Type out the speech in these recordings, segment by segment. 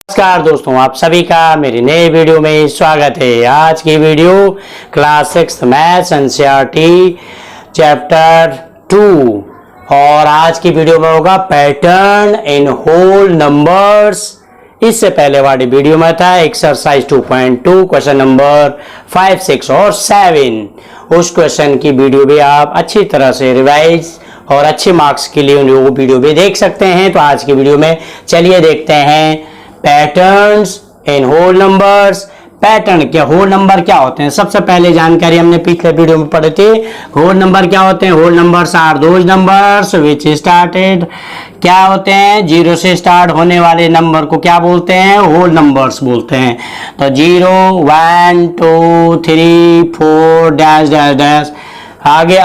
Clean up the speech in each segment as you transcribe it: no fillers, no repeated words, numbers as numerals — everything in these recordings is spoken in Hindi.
नमस्कार दोस्तों, आप सभी का मेरी नए वीडियो में स्वागत है। आज की video class 6 maths NCERT chapter 2 और आज की वीडियो में होगा पैटर्न इन होल नंबर्स। इससे पहले वाली वीडियो में था एक्सरसाइज 2.2 क्वेश्चन नंबर 5, 6 और 7। उस क्वेश्चन की वीडियो भी आप अच्छी तरह से रिवाइज और अच्छे मार्क्स के लिए वो वीडियो भी देख सकते हैं। तो आज की वीडियो में चलिए देखते हैं patterns in whole numbers. Pattern क्या, होल नंबर क्या होते हैं? सबसे पहले जानकारी हमने पिछले वीडियो में पढ़ी थी। होल नंबर क्या होते हैं? Whole numbers are those numbers which started, क्या होते हैं? जीरो से स्टार्ट होने वाले नंबर को क्या बोलते हैं? होल नंबर्स बोलते हैं। तो 0, 1, 2, 3, 4 डैश डैश डैश आगे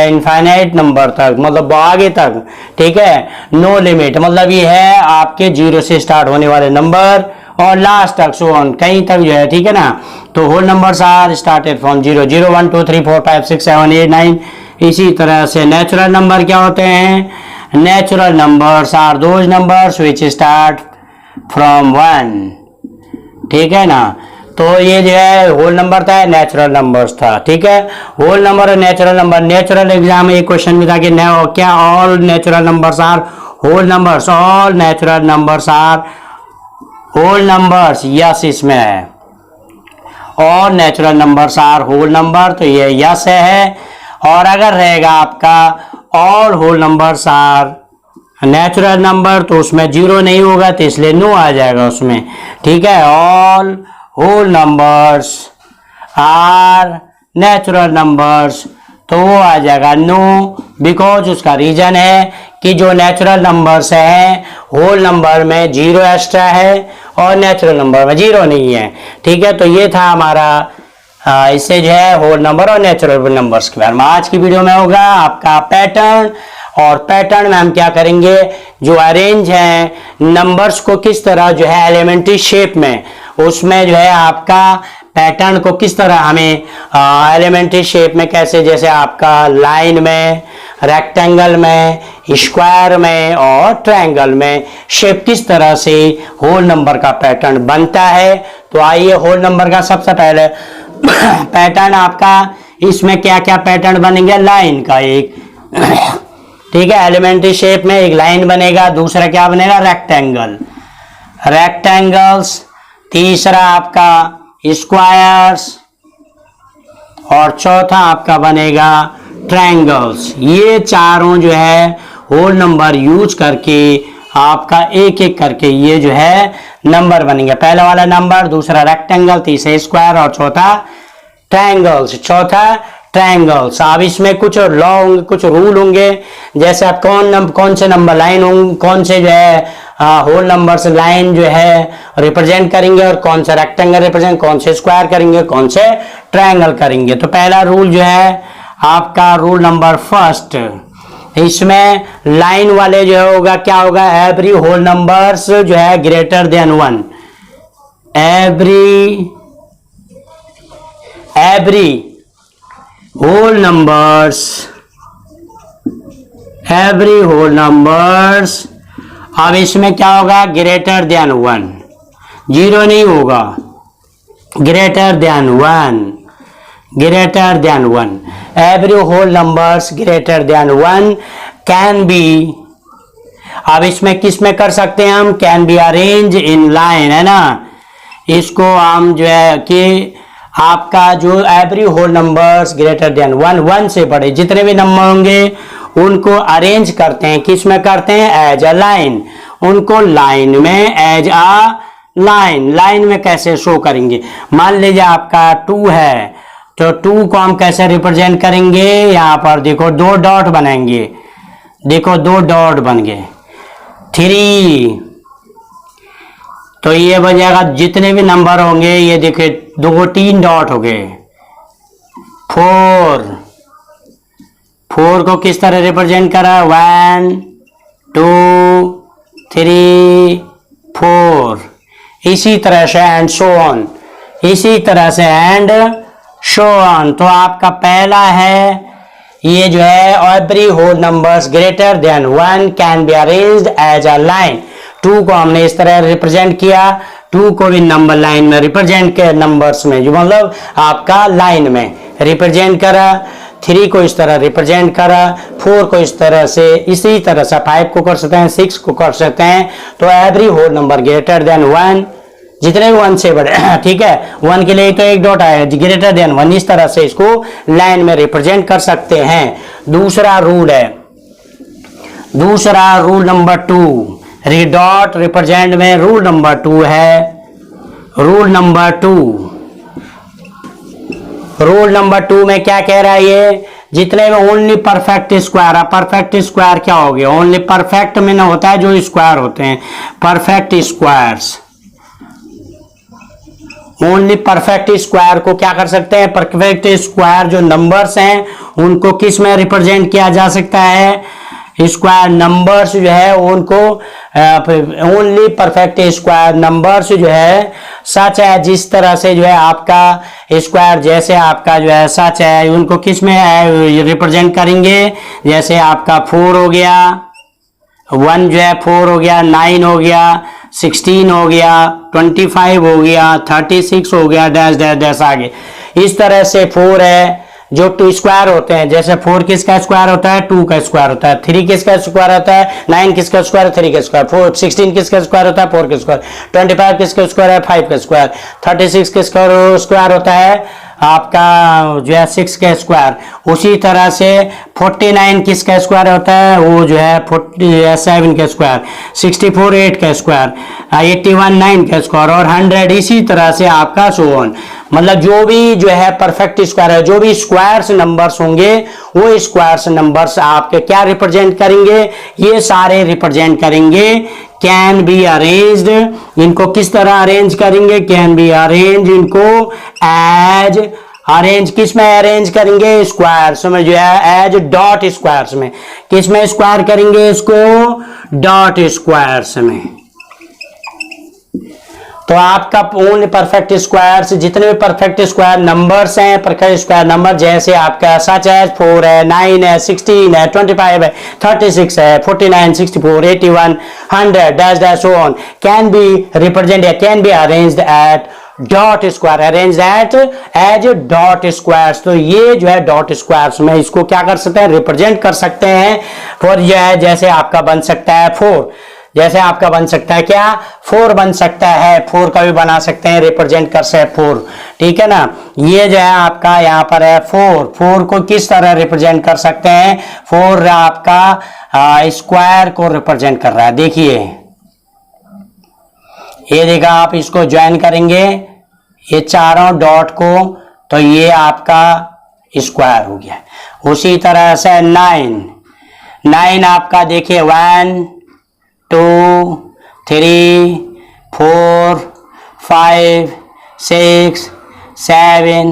इनफाइनाइट नंबर तक, मतलब आगे तक, ठीक है। नो लिमिट मतलब ये है आपके 0 से स्टार्ट होने वाले नंबर और लास्ट तक सो ऑन कहीं तक जो है, ठीक है ना। तो whole numbers are started from 0, 0, 1, 2, 3, 4, 5, 6, 7, 8, 9। इसी तरह से नेचुरल नंबर क्या होते हैं? Natural numbers are those numbers which start from 1, ठीक है ना। तो ये जो है होल नंबर था, नेचुरल नंबर्स था, ठीक है। होल नंबर और नेचुरल नंबर, नेचुरल एग्जाम में एक क्वेश्चन भी था कि क्या all natural numbers are whole numbers? All natural numbers are whole numbers, yes इसमें है। और natural numbers are whole number, तो ये यस है। और अगर रहेगा आपका all whole numbers are natural number, तो उसमें 0 नहीं होगा, तो इसलिए नो आ जाएगा उसमें, ठीक है। All whole numbers are natural numbers, तो वो आ जाएगा नो, बिकॉज उसका रीजन है कि जो नेचुरल नंबर्स हैं होल नंबर में 0 एक्स्ट्रा है और नेचुरल नंबर में 0 नहीं है, ठीक है। तो ये था हमारा इससे जो है होल नंबर और नेचुरल नंबर्स के बारे में। आज की वीडियो में होगा आपका पैटर्न, और पैटर्न में हम क्या करेंगे, जो अरेंज है नंबर्स को किस तरह जो है एलिमेंट्री शेप में, उसमें जो है आपका पैटर्न को किस तरह हमें एलिमेंट्री शेप में कैसे, जैसे आपका लाइन में, रेक्टेंगल में, स्क्वायर में और ट्रायंगल में शेप किस तरह से होल नंबर का पैटर्न बनता है। तो आइए होल नंबर का सबसे पहले पैटर्न आपका, इसमें क्या क्या पैटर्न बनेंगे? लाइन का एक, ठीक है, एलिमेंट्री शेप में एक लाइन बनेगा। दूसरा क्या बनेगा? Rectangle, rectangles. तीसरा आपका स्क्वायर्स और चौथा आपका बनेगा ट्रायंगल्स। ये चारों जो है होल नंबर यूज करके आपका एक एक करके ये जो है नंबर बनेंगे। पहला वाला नंबर, दूसरा रेक्टेंगल, तीसरा स्क्वायर और चौथा ट्रायंगल्स, चौथा ट्रायंगल्स। अब इसमें कुछ लॉ होंगे, कुछ रूल होंगे, जैसे आप कौन से नंबर लाइन होंगे, कौन से जो है होल नंबर से लाइन जो है रिप्रेजेंट करेंगे, और कौन से रेक्टेंगल रिप्रेजेंट, कौन से स्क्वायर करेंगे, कौन से ट्रायंगल करेंगे। तो पहला रूल जो है आपका रूल नंबर फर्स्ट, इसमें लाइन वाले जो होगा क्या होगा? एवरी होल नंबर्स जो है greater than 1, every whole numbers. अब इसमें क्या होगा? ग्रेटर देन 1, 0 नहीं होगा, greater than 1, greater than 1। Every whole numbers greater than 1 can be, अब इसमें किस में कर सकते हैं हम? Can be arrange in line, है ना। इसको हम जो है कि आपका जो every whole numbers greater than 1, 1 से बड़े जितने भी नंबर होंगे उनको अरेंज करते हैं, किस में करते हैं? एज अ लाइन, उनको लाइन में, एज अ लाइन। लाइन में कैसे शो करेंगे? मान लीजिए आपका 2 है, तो 2 को हम कैसे रिप्रेजेंट करेंगे? यहाँ पर देखो 2 डॉट बनाएंगे, देखो 2 डॉट बन गए। 3, तो ये बन जाएगा जितने भी नंबर होंगे, ये देखिए 2, 3 डॉट हो गए। 4 को किस तरह रिप्रेजेंट करा? 1, 2, 3, 4। इसी तरह से एंड सो ऑन, इसी तरह से एंड सो ऑन। तो आपका पहला है ये जो है every whole numbers greater than 1 can be arranged as a line. 2 को हमने इस तरह रिप्रेजेंट किया, 2 को भी नंबर लाइन में रिप्रेजेंट किया, नंबर्स में, जो मतलब आपका लाइन में रिप्रेजेंट करा, 3 को इस तरह रिप्रेजेंट करा, 4 को इस तरह से, इसी तरह से 5 को कर सकते हैं, 6 को कर सकते हैं। तो every whole number greater than 1, जितने भी 1 से बड़े, ठीक है, 1 के लिए तो एक डॉट आया, ग्रेटर देन 1, इस तरह से इसको लाइन में रिप्रेजेंट कर सकते हैं। दूसरा रूल है, दूसरा रूल नंबर 2, डॉट रिप्रेजेंट में रूल नंबर 2 है, रूल नंबर 2, रूल नंबर 2 में क्या कह रहा है ये, जितने में ओनली परफेक्ट स्क्वायर है, परफेक्ट स्क्वायर क्या हो गया, ओनली परफेक्ट में ना होता है जो स्क्वायर होते हैं, perfect squares, only perfect square को क्या कर सकते हैं, परफेक्ट स्क्वायर जो नंबर्स हैं उनको किस में रिप्रेजेंट किया जा सकता है, स्क्वायर नंबर्स जो है उनको ओनली परफेक्ट स्क्वायर नंबर्स जो है सच है, जिस तरह से जो है आपका स्क्वायर जैसे आपका जो है सच है, उनको किस में रिप्रेजेंट करेंगे, जैसे आपका 4 हो गया, 1 जो है 4 हो गया, 9 हो गया, 16 हो गया, 25 हो गया, 36 हो गया, डैश डैश डैश आगे, इस तरह से 4 है जो 2 स्क्वायर होते हैं, जैसे 4 किसका स्क्वायर होता है, 2 का स्क्वायर होता है, 3 किसका स्क्वायर होता है, 9 किसका स्क्वायर है, 3 का स्क्वायर, 4 16 किसका स्क्वायर होता है, 4 का स्क्वायर, 25 किसका स्क्वायर है, 5 का स्क्वायर, 36 किसका स्क्वायर होता है, आपका जो है 6 का स्क्वायर, उसी तरह से 49 किसका स्क्वायर होता है, वो जो है 47 का स्क्वायर, 64 8 का स्क्वायर, 81 9 का स्क्वायर और 100, इसी तरह से आपका सो ऑन, मतलब जो भी जो है परफेक्ट स्क्वायर है, जो भी स्क्वायर्स नंबर्स होंगे वो स्क्वायर्स नंबर्स आपके क्या रिप्रेजेंट करेंगे, ये सारे रिप्रेजेंट करेंगे कैन बी अरेंज्ड, इनको किस तरह अरेंज करेंगे, कैन बी अरेंज, इनको एज, अरेंज किस में अरेंज करेंगे, स्क्वायर्स में जो है एज डॉट स्क्वायर्स में, किस में स्क्वायर करेंगे इसको, डॉट स्क्वायर्स में। तो आपका ओनली परफेक्ट स्क्वायर्स, जितने भी परफेक्ट स्क्वायर नंबर्स हैं, परफेक्ट स्क्वायर नंबर जैसे आपका सच है 4 है, 9 है, 16 है, 25 है, 36 है, 49 64 81 100 dash dash so on, can be represent या can be arranged at dot square, arrange eight as dot squares. तो ये जो है डॉट स्क्वायर्स में इसको क्या कर सकते हैं, रिप्रेजेंट कर सकते हैं। फॉर यह है जैसे आपका बन सकता है 4, जैसे आपका बन सकता है क्या, 4 बन सकता है, 4 का भी बना सकते हैं, रिप्रेजेंट कर सकते हैं 4, ठीक है ना। ये जो है आपका यहाँ पर है 4 को किस तरह रिप्रेजेंट कर सकते हैं, 4 आपका स्क्वायर को रिप्रेजेंट कर रहा है। देखिए ये देखा, आप इसको ज्वाइन करेंगे ये चारों डॉट को, तो ये आपका स्क्वायर हो गया। उसी तरह से 9 आपका देखिए 1 2 3 4 5 6 7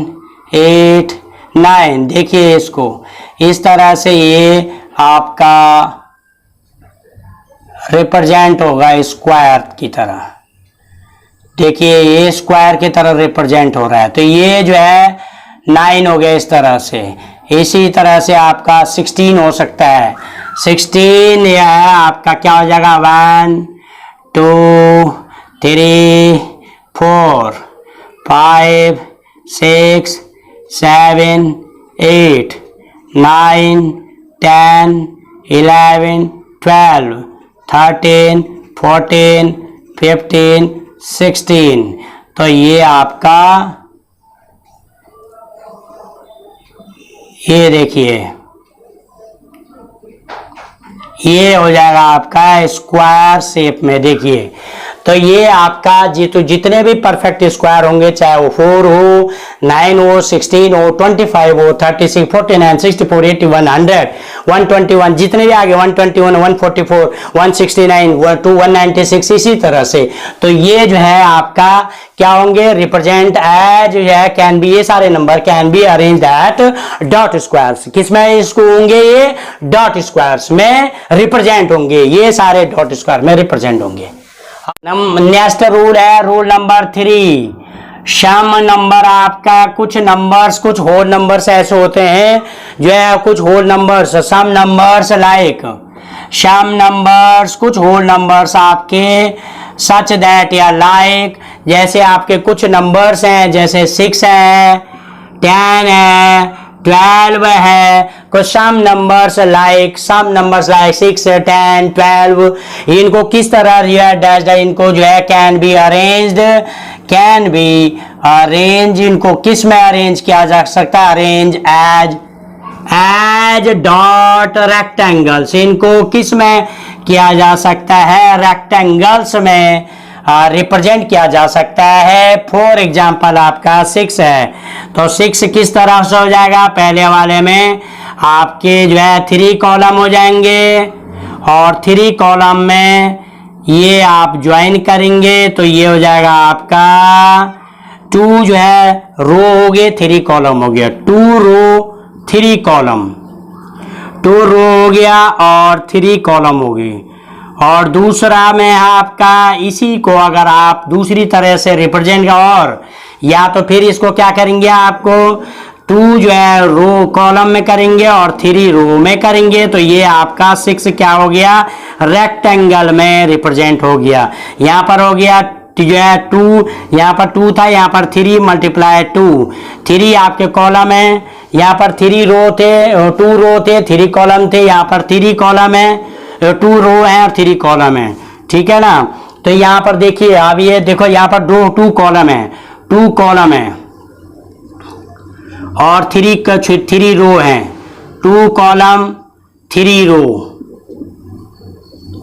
8 9, देखिए इसको इस तरह से ये आपका रिप्रेजेंट होगा स्क्वायर की तरह। देखिए ये स्क्वायर की तरह रिप्रेजेंट हो रहा है, तो ये जो है 9 हो गया इस तरह से। इसी तरह से आपका 16 हो सकता है, 16 यह है आपका क्या हो जाएगा 1 2 3 4 5 6 7 8 9 10 11 12 13 14 15 16। तो ये आपका, ये देखिए ये हो जाएगा आपका स्क्वायर शेप में। देखिए तो ये आपका जितने भी परफेक्ट स्क्वायर होंगे, चाहे वो 4 हो, 9 हो, 16 हो, 25 हो, 36 49 64 81 100 121, जितने भी आगे 121 144 169 196, इसी तरह से। तो ये जो है आपका क्या होंगे, रिप्रेजेंट एज जो है कैन बी, ये सारे number can be arrange eight dot squares. किसमें इसको होंगे, ये डॉट स्क्वायर्स में रिप्रेजेंट होंगे, ये सारे डॉट स्क्वायर में रिप्रेजेंट होंगे। नेक्स्ट रूल है रूल नंबर 3, सम नंबर। आपका कुछ नंबर्स, कुछ होल नंबर्स ऐसे होते हैं जो है, कुछ whole numbers, some numbers like some numbers, कुछ होल नंबर्स आपके सच दैट या लाइक, जैसे आपके कुछ नंबर्स हैं, जैसे 6 है, 10 है, 12 है। कुछ सम नंबर्स लाइक 6, 10, 12, इनको किस तरह डैश इनको जो है कैन बी अरेंज, इनको किस में अरेंज किया जा सकता है? अरेंज एज डॉट रेक्टेंगल्स, इनको किस में किया जा सकता है? रेक्टेंगल्स में रिप्रेजेंट किया जा सकता है। फॉर एग्जाम्पल आपका 6 है, तो 6 किस तरह से हो जाएगा? पहले वाले में आपके जो है 3 कॉलम हो जाएंगे, और 3 कॉलम में ये आप ज्वाइन करेंगे तो ये हो जाएगा आपका 2 जो है रो हो गए, 3 कॉलम हो गया। 2 रो 3 कॉलम, 2 रो हो गया और 3 कॉलम हो गई। और दूसरा में आपका इसी को अगर आप दूसरी तरह से रिप्रेजेंट, और या तो फिर इसको क्या करेंगे, आपको 2 जो है रो कॉलम में करेंगे और 3 रो में करेंगे, तो ये आपका 6 क्या हो गया? रेक्टेंगल में रिप्रेजेंट हो गया। यहाँ पर हो गया जो है 2, यहाँ पर 2 था, यहाँ पर 3 मल्टीप्लाई 2, 3 आपके कॉलम है, यहाँ पर 3 रो थे, 2 रो थे, 3 कॉलम थे, यहाँ पर 3 कॉलम है, 2 रो है और 3 कॉलम है, ठीक है ना। तो यहाँ पर देखिए, अब ये देखो यहाँ पर 2 कॉलम है, 2 कॉलम है और 3 रो है, 2 कॉलम 3 रो,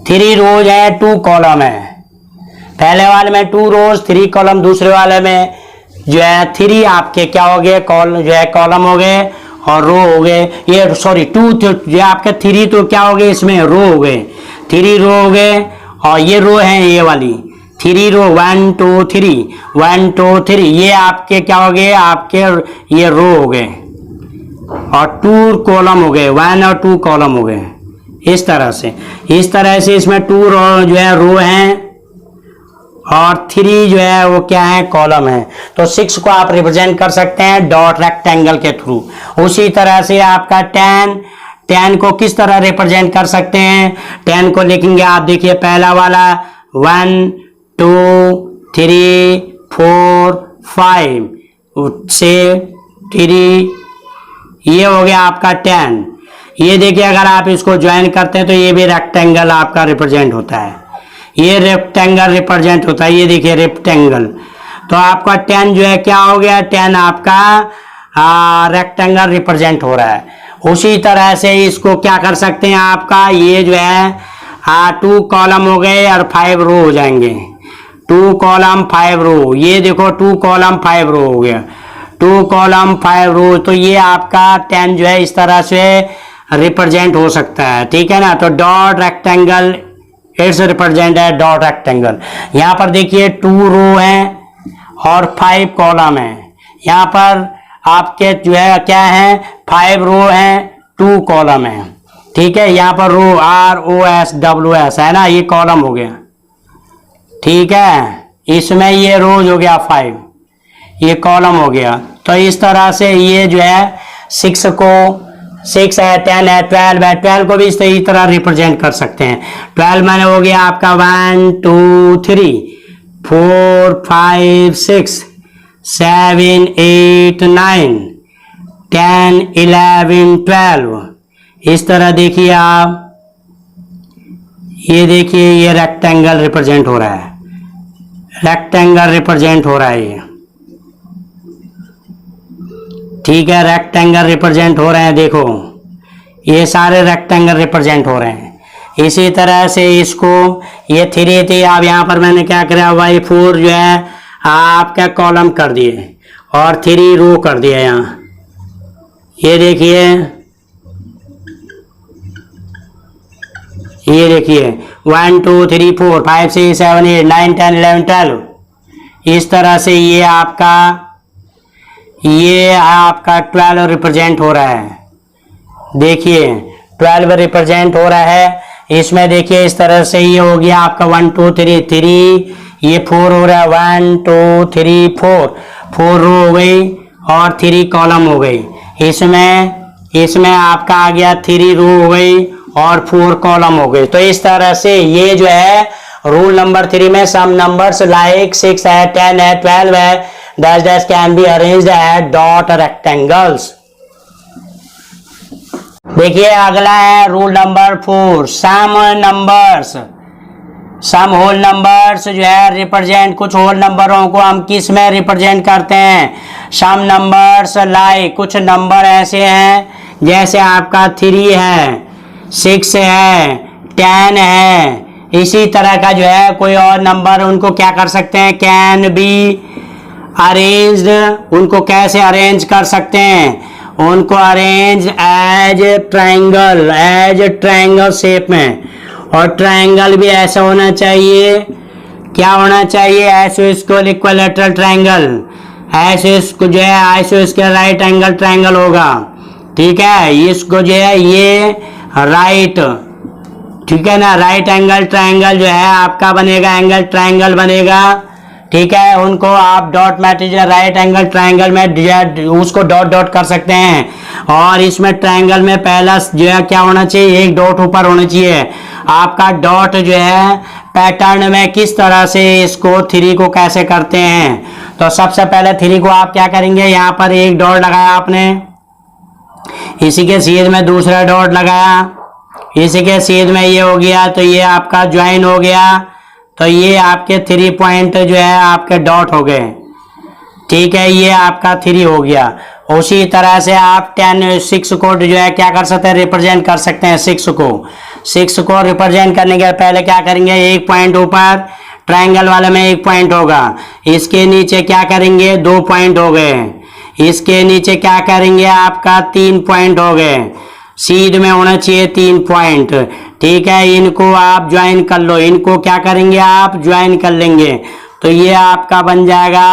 3 रोज है, 2 कॉलम है। पहले वाले में 2 रोज 3 कॉलम, दूसरे वाले में जो है 3 आपके क्या हो गए? जो है कॉलम हो गए और रो हो गए। ये सॉरी 2 जो आपके 3 तो क्या हो गए? इसमें रो हो गए, 3 रो हो गए, और ये रो है ये वाली 3 रो, 1 2 3, 1 2 3, ये आपके क्या हो गए? आपके ये रो हो गए, और 2 कॉलम हो गए, 1 और 2 कॉलम हो गए। इस तरह से इसमें 2 रो जो है रो हैं और 3 जो है वो क्या है? कॉलम है। तो 6 को आप रिप्रेजेंट कर सकते हैं डॉट रेक्टेंगल के थ्रू। उसी तरह से आपका 10 को किस तरह रिप्रेजेंट कर सकते हैं? 10 को लिखेंगे आप, देखिए पहला वाला 1 2 3 4 5 से 3, ये हो गया आपका 10। ये देखिए अगर आप इसको ज्वाइन करते हैं तो ये भी रेक्टेंगल आपका रिप्रेजेंट होता है, ये रेक्टेंगल रिप्रेजेंट होता है, ये देखिए रेक्टेंगल। तो आपका 10 जो है क्या हो गया? 10 आपका रेक्टेंगल रिप्रेजेंट हो रहा है। उसी तरह से इसको क्या कर सकते हैं? आपका ये जो है 2 कॉलम हो गए और 5 रो हो जाएंगे, 2 कॉलम 5 रो, ये देखो 2 कॉलम 5 रो हो गया, 2 कॉलम 5 रो। तो ये आपका 10 जो है इस तरह से रिप्रेजेंट हो सकता है, ठीक है ना। तो डॉट रेक्टेंगल इट्स रिप्रेजेंट है डॉट रेक्टेंगल। यहाँ पर देखिए 2 रो है और 5 कॉलम है, यहाँ पर आपके जो है क्या है? 5 रो है, 2 कॉलम है, ठीक है। यहाँ पर रो ROSWS है ना, ये कॉलम हो गया, ठीक है। इसमें ये रोज हो गया 5, ये कॉलम हो गया। तो इस तरह से ये जो है 6 को 6 है, 10 है, 12 है, 12 को भी इसी तरह रिप्रेजेंट कर सकते हैं। 12 माने हो गया आपका 1 2 3 4 5 6 7 8 9 10 11 12। इस तरह देखिए आप, ये देखिए ये रेक्टेंगल रिप्रेजेंट हो रहा है, रेक्टेंगल रिप्रेजेंट हो रहा है ये, ठीक है। रेक्टेंगल रिप्रेजेंट हो रहे हैं, देखो ये सारे रेक्टेंगल रिप्रेजेंट हो रहे हैं। इसी तरह से इसको ये 3 थी, अब यहाँ पर मैंने क्या करा? Y4 जो है आपका कॉलम कर दिए और 3 रो कर दिया यहाँ, ये देखिए, ये देखिए 1 2 3 4 5 6 7 8 9 10 11 12। इस तरह से ये आपका 12 रिप्रेजेंट हो रहा है, देखिए 12 रिप्रेजेंट हो रहा है। इसमें देखिए इस तरह से ये हो गया आपका 1 2 3 3, ये 4 हो रहा है, 1 2 3 4 रो हो गई और 3 कॉलम हो गई। इसमें आपका आ गया 3 रो हो गई और 4 कॉलम हो गए। तो इस तरह से ये जो है रूल नंबर 3 में सम नंबर्स लाइक 6 है, 10 है, 12 है, dash dash can be arranged at dot rectangles. देखिए अगला है rule number 4, some numbers, some whole numbers जो है रिप्रेजेंट, कुछ होल नंबरों को हम किस में रिप्रेजेंट करते हैं? सम नंबर्स लाइक, कुछ नंबर ऐसे हैं जैसे आपका 3 है, 6 है, 10 है, इसी तरह का जो है कोई और नंबर, उनको क्या कर सकते हैं? Can be arranged. उनको कैसे अरेंज कर सकते हैं? उनको arrange as triangle, as triangle shape में। और ट्रायंगल भी ऐसा होना चाहिए, क्या होना चाहिए? आइसोस्केल इक्विलैटरल ट्रायंगल। आइसोस्केल जो है आइसोस्केल राइट एंगल ट्रायंगल होगा, ठीक है। इसको जो है ये राइट, ठीक है ना, राइट एंगल ट्रायंगल जो है आपका बनेगा, एंगल ट्रायंगल बनेगा, ठीक है। उनको आप dot matrix right angle triangle में उसको डॉट डॉट कर सकते हैं। और इसमें ट्रायंगल में पहला जो है क्या होना चाहिए? एक डॉट ऊपर होना चाहिए। आपका डॉट जो है पैटर्न में किस तरह से इसको 3 को कैसे करते हैं? तो सबसे पहले 3 को आप क्या करेंगे? यहाँ पर एक डॉट लगाया आपने, इसी के सीध में दूसरा डॉट लगाया, इसी के सीध में ये हो गया, तो ये आपका ज्वाइन हो गया। तो ये आपके 3 पॉइंट जो है आपके डॉट हो गए, ठीक है। ये आपका 3 हो गया। उसी तरह से आप 6 को जो है क्या कर सकते हैं? रिप्रेजेंट कर सकते हैं 6 को रिप्रेजेंट करने के पहले क्या करेंगे? एक पॉइंट ऊपर ट्रायंगल वाले में एक पॉइंट होगा, इसके नीचे क्या करेंगे? 2 पॉइंट हो गए, इसके नीचे क्या करेंगे? आपका 3 पॉइंट हो गए, सीध में होना चाहिए 3 पॉइंट, ठीक है। इनको आप ज्वाइन कर लो, इनको क्या करेंगे? आप ज्वाइन कर लेंगे। तो ये आपका बन जाएगा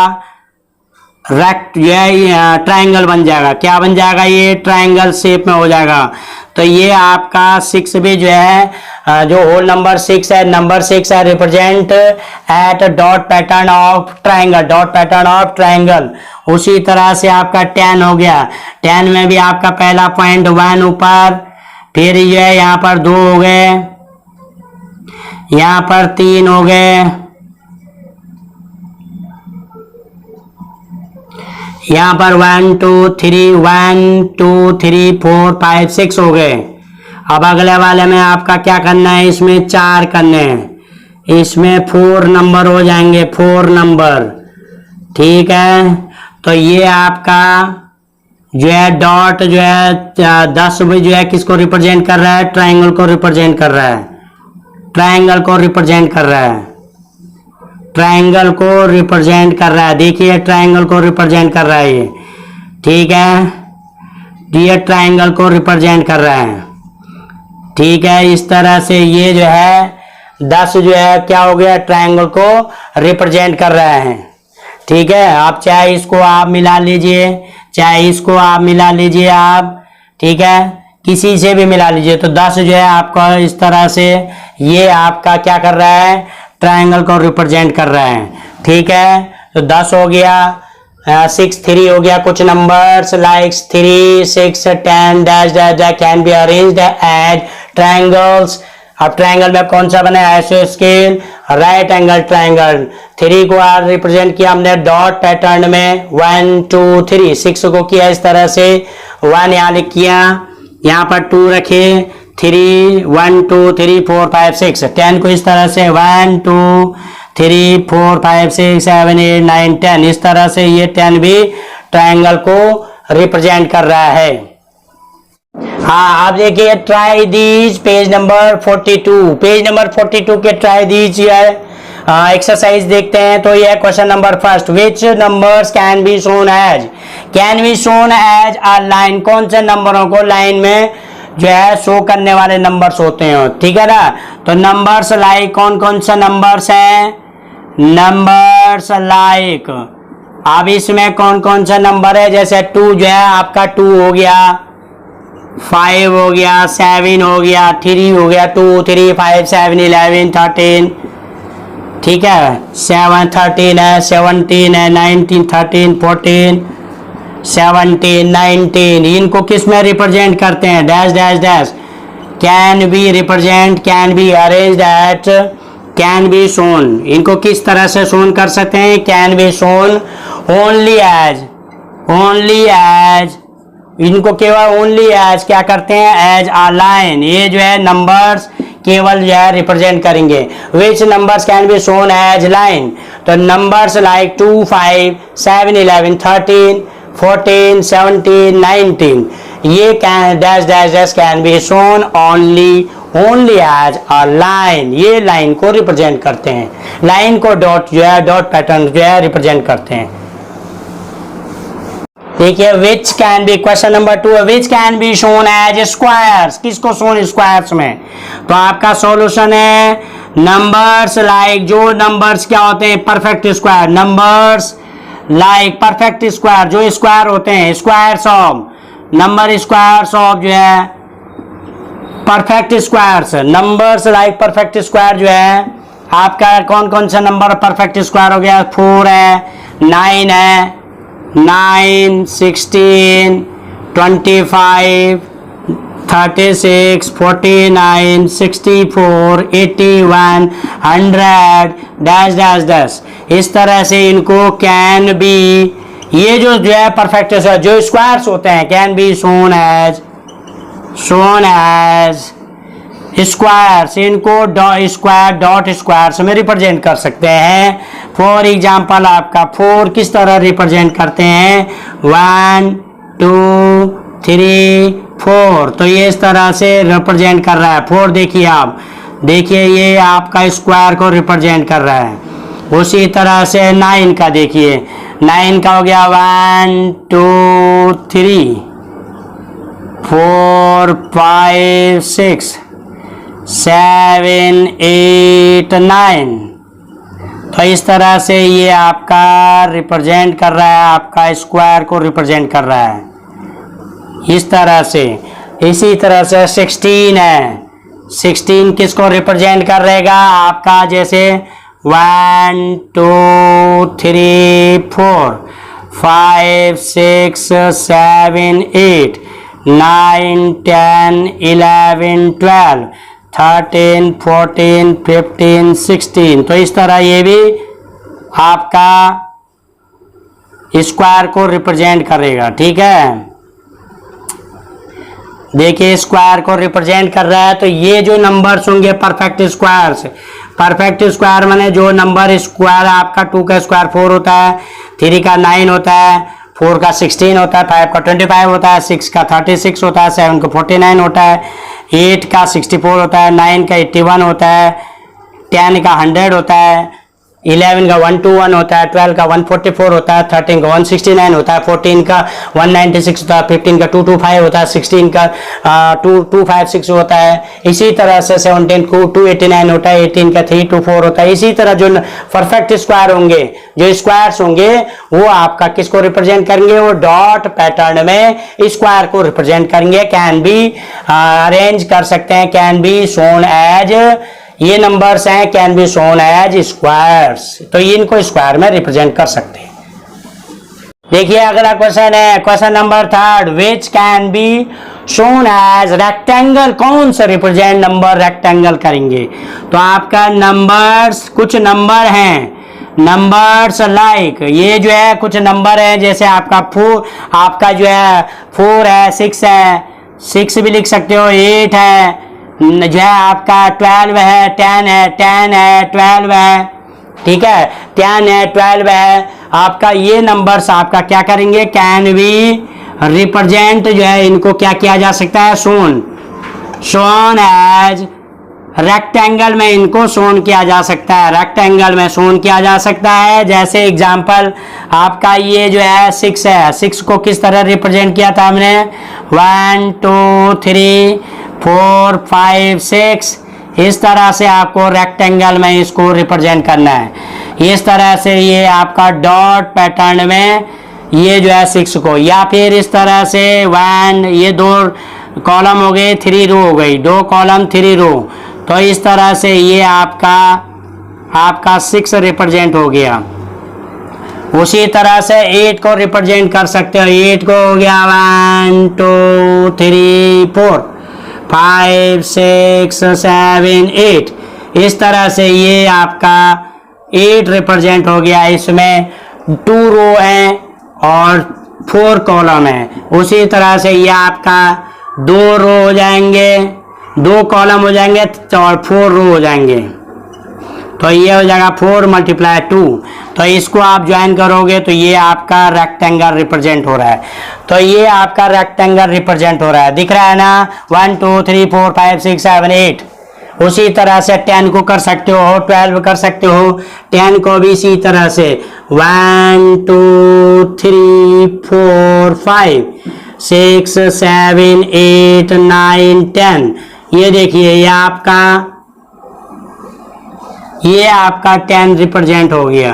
रेक्ट, ये ट्रायंगल बन जाएगा। क्या बन जाएगा? ये ट्रायंगल शेप में हो जाएगा। तो ये आपका 6 भी जो है जो होल नंबर 6 है, नंबर 6 है represent at dot pattern of triangle, dot pattern of triangle. उसी तरह से आपका 10 हो गया, 10 में भी आपका पहला पॉइंट 1 ऊपर, फिर ये यहाँ पर 2 हो गए, यहाँ पर 3 हो गए, यहाँ पर 1 2 3 1 2 3 4 5 6 हो गए। अब अगले वाले में आपका क्या करना है? इसमें 4 करने हैं, इसमें 4 नंबर हो जाएंगे, 4 नंबर, ठीक है। तो ये आपका जो है डॉट जो है 10 भी जो है किसको रिप्रेजेंट कर रहा है? ट्रायंगल को रिप्रेजेंट कर रहा है, ट्रायंगल को रिप्रेजेंट कर रहा है, ट्रायंगल को रिप्रेजेंट कर रहा है। देखिए ट्रायंगल को रिप्रेजेंट कर रहा है ये, ठीक है। ये ट्रायंगल को रिप्रेजेंट कर रहा है, ठीक है। इस तरह से ये जो है 10 जो है क्या हो गया? ट्रायंगल को रिप्रेजेंट कर रहा है, ठीक है। आप चाहे इसको आप मिला लीजिए, चाहे इसको आप मिला लीजिए आप, ठीक है, किसी से भी मिला लीजिए। तो 10 जो है आपका इस तरह से ये आपका क्या कर रहा है? ट्रायंगल को रिप्रेजेंट कर रहा है, ठीक है। तो 10 हो गया, 6 3 हो गया। कुछ numbers like 3 6 10 dash dash dash can be arranged as triangles. अब ट्रायंगल में कौन सा बना है? आइसोस्केल राइट एंगल ट्रायंगल। 3 को आज रिप्रेजेंट किया हमने डॉट पैटर्न में, 1 2 3। 6 को किया इस तरह से, 1 यहाँ लिख किया, यहाँ पर 2 रखे, 3 1 2 3 4 5 6। 10 को इस तरह से 1 2 3 4 5 6 7 8 9 10, इस तरह से ये 10 भी ट्रायंगल को रिप्रेजेंट कर रहा है। हाँ आप देखिए try these, page number 42, page number 42 के ट्राई दीज एक्सरसाइज देखते हैं। तो ये question number first, which numbers can be shown as, can be shown as a line. कौन से नंबरों को लाइन में जो है शो करने वाले नंबर्स होते हैं, ठीक है ना। तो नंबर्स लाइक कौन कौन से नंबर्स हैं? नंबर्स लाइक, अब इसमें कौन कौन सा नंबर है? जैसे 2 जो है आपका 2 हो गया, 5 हो गया, 7 हो गया, 3 हो गया, 2 3 5 7 11 13, ठीक है। 7 13 है, 17 है, 19 13 14 17 19, इनको किस में रिप्रेजेंट करते हैं? Dash dash dash, can be represent, can be arranged eight, can be shown. इनको किस तरह से शोन कर सकते हैं? Can be shown only as, only as, इनको केवल ओनली एज क्या करते हैं? As a line. ये जो है नंबर्स केवल जो है रिप्रेजेंट करेंगे। विच numbers can be shown as line? तो नंबर्स लाइक 2, 5, 7, 11, 13, 14, 17, 19, ये can dash dash dash can be shown only, only as a line. ये लाइन को रिप्रेजेंट करते हैं, लाइन को डॉट जो है, डॉट पैटर्न जो है रिप्रेजेंट करते हैं। देखिए which can be, question number 2, which can be shown as squares, किसको शोन स्क्वायर्स में? तो आपका सॉल्यूशन है नंबर्स लाइक, जो नंबर्स क्या होते हैं? Perfect square. Numbers like perfect square, जो स्क्वायर होते हैं, squares of, number squares of जो है perfect squares. Numbers like perfect square जो है आपका कौन कौन सा नंबर परफेक्ट स्क्वायर हो गया? 4 है, 9 है, 9, 16, 25, 36, 49, 64, 81, 100 डैश डैश डैश। इस तरह से इनको कैन बी, ये जो है परफेक्ट जो स्क्वायर्स होते हैं, can be shown as, shown as squares, इनको स्क्वायर डॉट स्क्वायर्स में रिप्रेजेंट कर सकते हैं। फॉर एग्जाम्पल आपका 4 किस तरह रिप्रेजेंट करते हैं? 1, 2, 3, 4, तो ये इस तरह से रिप्रेजेंट कर रहा है। 4 देखिए आप, देखिए ये आपका स्क्वायर को रिप्रेजेंट कर रहा है। उसी तरह से 9 का देखिए, 9 का हो गया 1, 2, 3, 4, 5, 6, 7, 8, 9। तो इस तरह से ये आपका रिप्रेजेंट कर रहा है, आपका स्क्वायर को रिप्रेजेंट कर रहा है इस तरह से। इसी तरह से 16 है, 16 किसको रिप्रेजेंट कर रहेगा? आपका जैसे 1, 2, 3, 4, 5, 6, 7, 8, 9, 10, 11, 12, 13, 14, 15, 16। तो इस तरह ये भी आपका स्क्वायर को रिप्रेजेंट करेगा। ठीक है, देखिए स्क्वायर को रिप्रेजेंट कर रहा है। तो ये जो नंबर्स होंगे परफेक्ट स्क्वायर्स, परफेक्ट स्क्वायर माने जो नंबर स्क्वायर आपका 2 का स्क्वायर 4 होता है, 3 का 9 होता है, 4 का 16 होता है, 5 का 25 होता है, 6 का 36 होता है, 7 का 49 होता है, 8 का 64 होता है, 9 का 81 होता है, 10 का 100 होता है, 11 का 121 होता है, 12 का 144 होता है, 13 का 169 होता है, 14 का 196 होता है, 15 का 225 होता है, 16 का 2256 होता है। इसी तरह से 17 को 289 होता है, 18 का 324 होता है। इसी तरह जो परफेक्ट स्क्वायर होंगे, जो स्क्वायर्स होंगे, वो आपका किसको रिप्रेजेंट करेंगे? वो डॉट पैटर्न में स्क्वायर को रिप्रेजेंट करेंगे। कैन बी अरेंज कर सकते हैं, कैन बी शोन एज, ये नंबर्स हैं, can be shown as squares. तो इनको स्क्वायर में रिप्रेजेंट कर सकते हैं। देखिए अगला क्वेश्चन है, question number 3, which can be shown as rectangle. कौन सा रिप्रेजेंट नंबर रेक्टेंगल करेंगे? तो आपका नंबर्स, कुछ नंबर हैं, नंबर्स लाइक ये जो है कुछ नंबर है, जैसे आपका 4, आपका जो है 4 है, 6 है, 6 भी लिख सकते हो, 8 है, जो है आपका 12 है, 10 है, 10 है, 12 है, ठीक है, 10 है, 12 है। आपका ये नंबर्स आपका क्या करेंगे? कैन बी रिप्रेजेंट, जो है इनको क्या किया जा सकता है? शोन एज रेक्टेंगल में इनको शोन किया जा सकता है, रेक्टेंगल में शोन किया जा सकता है। जैसे एग्जांपल आपका ये जो है 6 है, 6 को किस तरह रिप्रेजेंट किया था हमने? 1, 2, 3, 4, 5, 6, इस तरह से आपको रेक्टेंगल में इसको रिप्रेजेंट करना है। इस तरह से ये आपका डॉट पैटर्न में ये जो है 6 को, या फिर इस तरह से 1, ये 2 कॉलम हो गए, 3 रो हो गई, 2 कॉलम 3 रो। तो इस तरह से ये आपका 6 रिप्रेजेंट हो गया। उसी तरह से 8 को रिप्रेजेंट कर सकते हो, 8 को हो गया 1, 2, 3, 4, 5 6 7 8। इस तरह से ये आपका 8 रिप्रेजेंट हो गया। इसमें 2 रो हैं और 4 कॉलम है। उसी तरह से ये आपका 2 रो हो जाएंगे, 2 कॉलम हो जाएंगे और 4 रो हो जाएंगे। तो ये हो जाएगा 4 × 2। तो इसको आप ज्वाइन करोगे तो ये आपका रेक्टेंगल रिप्रेजेंट हो रहा है। तो ये आपका रेक्टेंगल रिप्रेजेंट हो रहा है, दिख रहा है ना। 1 2 3 4 5 6 7 8। उसी तरह से 10 को कर सकते हो, 12 कर सकते हो। 10 को भी इसी तरह से 1 2 3 4 5 6 7 8 9 10। ये देखिए ये आपका 10 रिप्रेजेंट हो गया।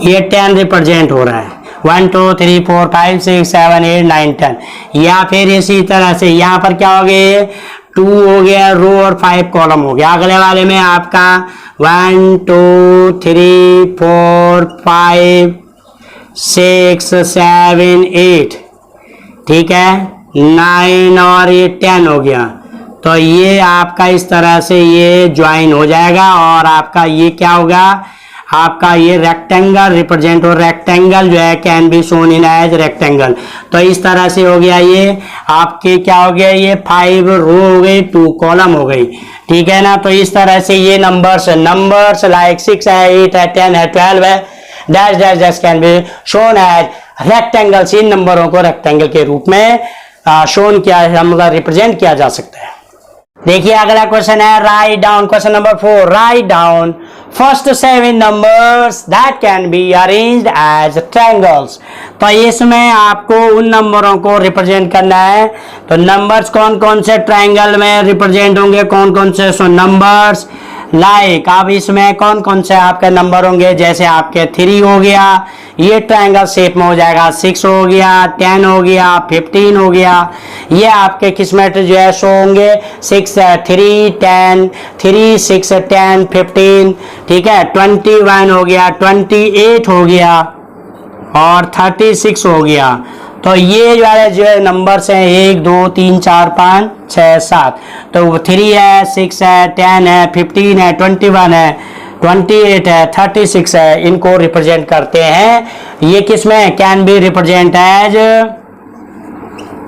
ये 10 रिप्रेजेंट हो रहा है। 1 2 3 4 5 6 7 8 9 10। या फिर इसी तरह से यहाँ पर क्या हो गया, 2 हो गया रो और 5 कॉलम हो गया। अगले वाले में आपका 1 2 3 4 5 6 7 8, ठीक है, 9 और ये 10 हो गया। तो ये आपका इस तरह से ये ज्वाइन हो जाएगा और आपका ये क्या होगा, आपका ये रेक्टेंगल रिप्रेजेंट। और रेक्टेंगल जो है can be shown in as rectangle. तो इस तरह से हो गया ये आपके क्या हो गया, ये 5 रो हो गई, 2 कॉलम हो गई, ठीक है ना। तो इस तरह से ये नंबर्स लाइक 6 है, 8 है, 10 है, 12 है, dash dash dash can be shown as rectangles. इन नंबरों को रेक्टेंगल के रूप में शोन किया, मतलब रिप्रेजेंट किया जा सकता है। देखिए अगला क्वेश्चन है, write down, question number 4, write down first 7 numbers that can be arranged as triangles. तो इसमें आपको उन नंबरों को रिप्रेजेंट करना है। तो नंबर्स कौन कौन से ट्रायंगल में रिप्रेजेंट होंगे, कौन कौन से नंबर्स, लाइक अब इसमें कौन कौन से आपके नंबर होंगे, जैसे आपके 3 हो गया, ये ट्रायंगल शेप में हो जाएगा, 6 हो गया, 10 हो गया, 15 हो गया। ये आपके किस्मत जो है शो होंगे 6 3 10 3 6 10 15, ठीक है, 21 हो गया, 28 हो गया और 36 हो गया। तो ये वाले जो है नंबर्स हैं 1 2 3 4 5 6 7। तो 3 है, 6 है, 10 है, 15 है, 21 है, 28 है, 36 है, इनको रिप्रेजेंट करते हैं। ये किसमें can be represent as,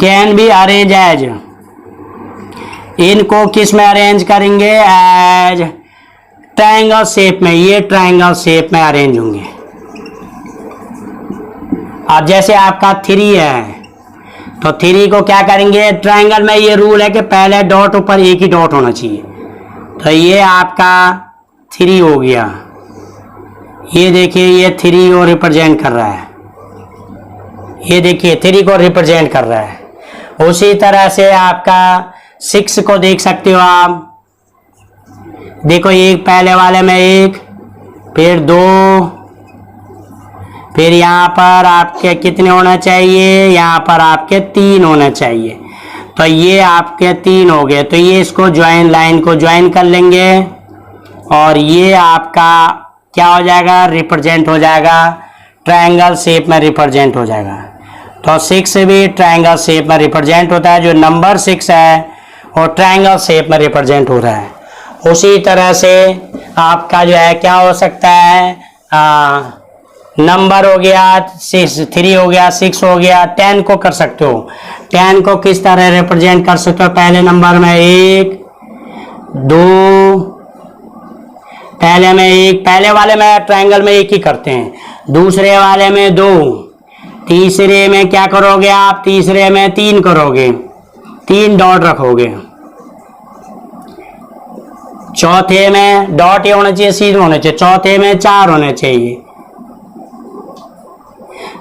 can be arrange as, इनको किस में अरेंज करेंगे, एज ट्रायंगल शेप में। ये ट्रायंगल शेप में अरेंज होंगे। अब जैसे आपका 3 है तो 3 को क्या करेंगे, ट्रायंगल में ये रूल है कि पहले डॉट ऊपर एक ही डॉट होना चाहिए। तो ये आपका 3 हो गया। ये देखिए ये 3 को रिप्रेजेंट कर रहा है, ये देखिए 3 को रिप्रेजेंट कर रहा है। उसी तरह से आपका 6 को देख सकते हो आप, देखो एक पहले वाले में 1, फिर 2, फिर यहाँ पर आपके कितने होना चाहिए, यहाँ पर आपके 3 होने चाहिए। तो ये आपके 3 हो गए। तो ये इसको ज्वाइन, लाइन को ज्वाइन कर लेंगे और ये आपका क्या हो जाएगा, रिप्रेजेंट हो जाएगा, ट्रायंगल शेप में रिप्रेजेंट हो जाएगा। तो 6 भी ट्रायंगल शेप में रिप्रेजेंट होता है। जो नंबर 6 है वो ट्रायंगल शेप में रिप्रेजेंट हो रहा है। उसी तरह से आपका जो है क्या हो सकता है, नंबर हो गया 3 हो गया, 6 हो गया, 10 को कर सकते हो। 10 को किस तरह रिप्रेजेंट कर सकते हो, पहले नंबर में 1 2, पहले में 1, पहले वाले में ट्रायंगल में 1 ही करते हैं, दूसरे वाले में 2, तीसरे में क्या करोगे आप, तीसरे में 3 करोगे, 3 डॉट रखोगे, चौथे में डॉट ये होना चाहिए, सीध होने चाहिए, चौथे में 4 होने चाहिए,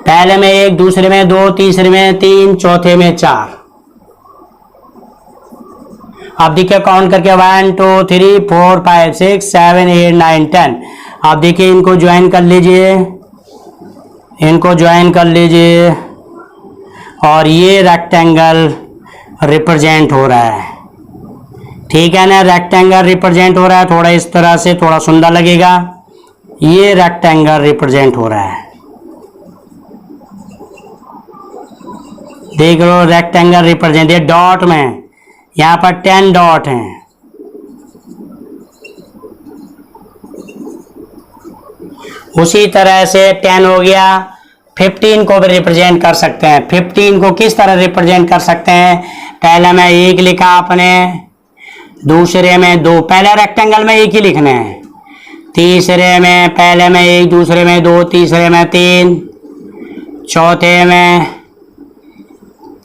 पहले में 1, दूसरे में 2, तीसरे में 3, चौथे में 4। अब देखिए काउंट करके 1 2 3 4 5 6 7 8 9 10। अब देखिए इनको ज्वाइन कर लीजिए, इनको ज्वाइन कर लीजिए और ये रेक्टेंगल रिप्रेजेंट हो रहा है, ठीक है ना। रेक्टेंगल रिप्रेजेंट हो रहा है, थोड़ा इस तरह से थोड़ा सुंदर लगेगा। ये रेक्टेंगल रिप्रेजेंट हो रहा है, देख लो रेक्टेंगल रिप्रेजेंट, ये डॉट में यहाँ पर 10 डॉट हैं। उसी तरह से 10 हो गया, 15 को भी रिप्रेजेंट कर सकते हैं। 15 को किस तरह रिप्रेजेंट कर सकते हैं? पहले में 1 लिखा आपने, दूसरे में 2, पहले रेक्टेंगल में 1 ही लिखने हैं, तीसरे में पहले में 1, दूसरे में 2, तीसरे में 3, चौथे में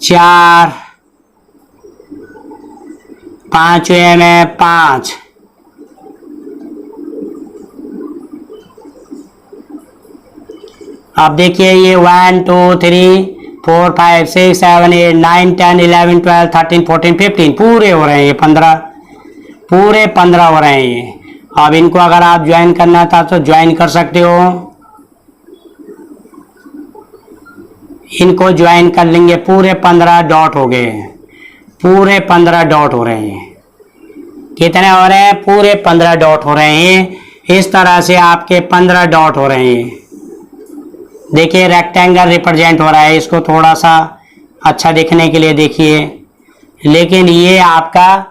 4, पांचवे में 5, अब देखिए ये 1 2 3 4 5 6 7 8 9 10 11 12 13 14 15 पूरे हो रहे हैं, ये 15 पूरे 15 हो रहे हैं ये। अब इनको अगर आप ज्वाइन करना था तो ज्वाइन कर सकते हो, इनको ज्वाइन कर लेंगे, पूरे 15 डॉट हो गए, पूरे 15 डॉट हो रहे हैं। कितने हो रहे हैं? पूरे 15 डॉट हो रहे हैं। इस तरह से आपके 15 डॉट हो रहे हैं। देखिए रेक्टेंगल रिप्रेजेंट हो रहा है, इसको थोड़ा सा अच्छा दिखने के लिए देखिए। लेकिन ये आपका